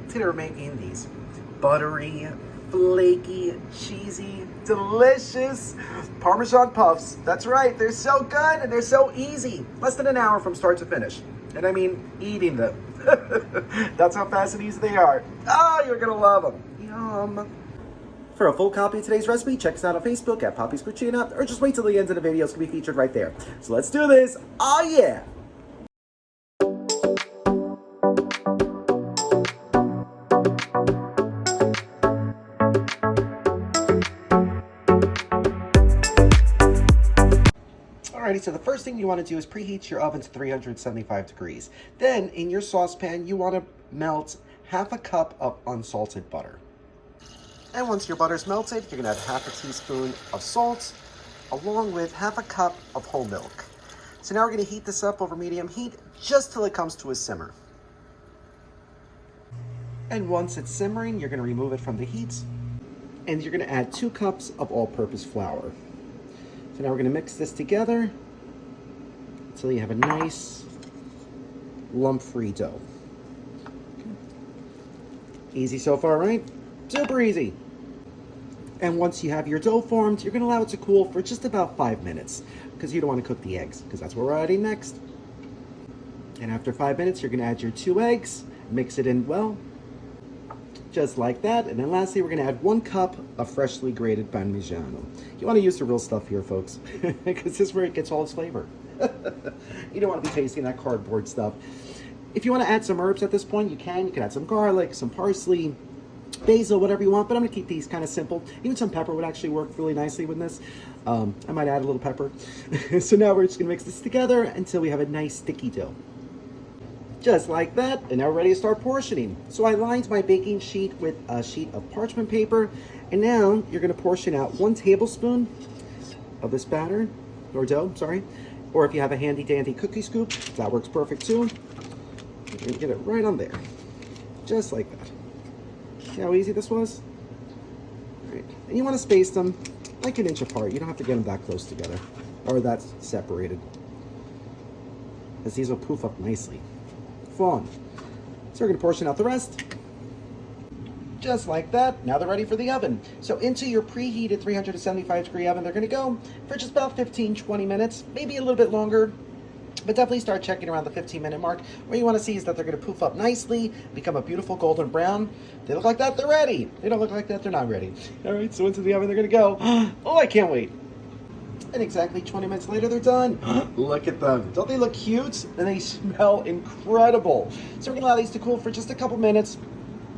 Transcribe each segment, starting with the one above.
Today we're making these buttery, flaky, cheesy, delicious Parmesan Puffs. That's right, they're so good and they're so easy. Less than an hour from start to finish. And I mean eating them. That's how fast and easy they are. Oh, you're gonna love them. Yum. For a full copy of today's recipe, check us out on Facebook at Poppy's Cucina, or just wait till the end of the video. It's gonna be featured right there. So let's do this. Oh yeah. Alrighty, so the first thing you want to do is preheat your oven to 375 degrees. Then, in your saucepan, you want to melt half a cup of unsalted butter. And once your butter's melted, you're going to add half a teaspoon of salt, along with half a cup of whole milk. So now we're going to heat this up over medium heat, just till it comes to a simmer. And once it's simmering, you're going to remove it from the heat, and you're going to add 2 cups of all-purpose flour. So now we're going to mix this together until you have a nice lump-free dough. Easy so far, right? Super easy. And once you have your dough formed, you're going to allow it to cool for just about 5 minutes because you don't want to cook the eggs, because that's what we're adding next. And after 5 minutes, you're going to add your 2 eggs, mix it in well, just like that. And then lastly, we're going to add 1 cup of freshly grated Parmesan. You want to use the real stuff here, folks, because this is where it gets all its flavor. You don't want to be tasting that cardboard stuff. If you want to add some herbs at this point, you can. You can add some garlic, some parsley, basil, whatever you want, but I'm going to keep these kind of simple. Even some pepper would actually work really nicely with this. I might add a little pepper. So now we're just going to mix this together until we have a nice sticky dough. Just like that, and now we're ready to start portioning. So I lined my baking sheet with a sheet of parchment paper, and now you're going to portion out 1 tablespoon of this batter, or dough, sorry. Or if you have a handy dandy cookie scoop, that works perfect too. You're going to get it right on there, just like that. See how easy this was? All right. And you want to space them like 1 inch apart. You don't have to get them that close together, or that separated, as these will poof up nicely. Fun. So we're going to portion out the rest. Just like that. Now they're ready for the oven. So into your preheated 375 degree oven, they're going to go for just about 15-20 minutes, maybe a little bit longer, but definitely start checking around the 15-minute mark. What you want to see is that they're going to poof up nicely, become a beautiful golden brown. They look like that, they're ready. They don't look like that, they're not ready. All right, so into the oven they're going to go. Oh, I can't wait. And exactly 20 minutes later, they're done. Look at them. Don't they look cute? And they smell incredible. So we're going to allow these to cool for just a couple minutes,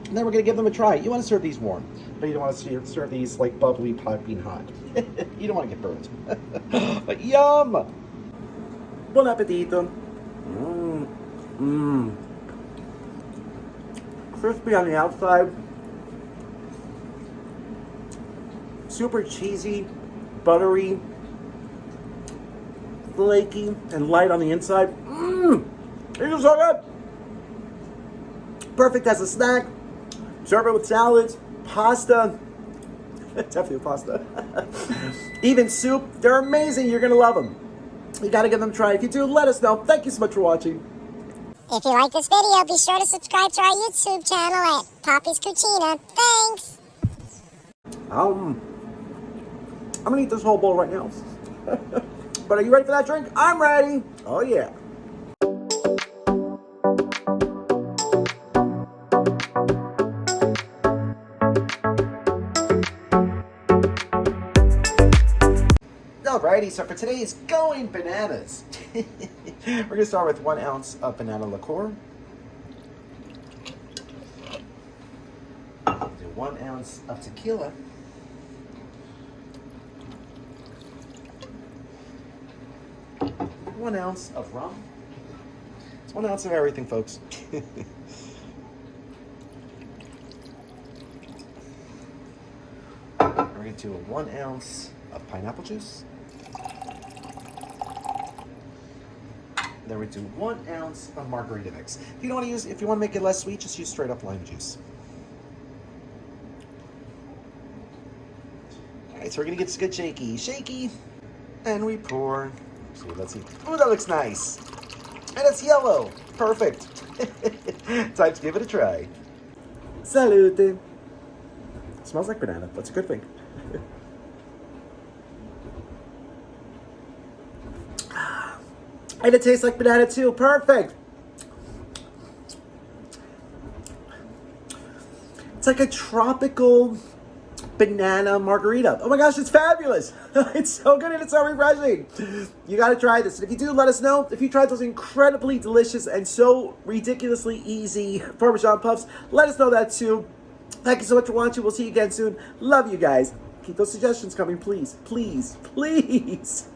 and then we're going to give them a try. You want to serve these warm, but you don't want to serve these like bubbly, piping hot. You don't want to get burned. But yum! Buon appetito. Crispy on the outside. Super cheesy, buttery, flaky, and light on the inside. These are so good. Perfect as a snack. Serve it with salads, pasta. Definitely pasta. Even soup. They're amazing. You're going to love them. You got to give them a try. If you do, let us know. Thank you so much for watching. If you like this video, be sure to subscribe to our YouTube channel at Poppy's Cucina. Thanks. I'm going to eat this whole bowl right now. But are you ready for that drink? I'm ready. Oh, yeah. Alrighty, so for today's Going Bananas, we're going to start with 1 ounce of banana liqueur. Do 1 ounce of tequila. 1 ounce of rum. It's 1 ounce of everything, folks. We're going to do 1 ounce of pineapple juice. Then we do 1 ounce of margarita mix. If you don't want to use, if you want to make it less sweet, just use straight up lime juice. All right, so we're gonna get this good shaky, and we pour. So let's see. Oh, that looks nice, and it's yellow. Perfect. Time to give it a try. Salute. Smells like banana. That's a good thing. And it tastes like banana too. Perfect. It's like a tropical banana margarita. Oh my gosh, it's fabulous. It's so good and it's so refreshing. You gotta try this. And if you do, let us know. If you tried those incredibly delicious and so ridiculously easy Parmesan Puffs, let us know that too. Thank you so much for watching. We'll see you again soon. Love you guys. Keep those suggestions coming, please. Please, please.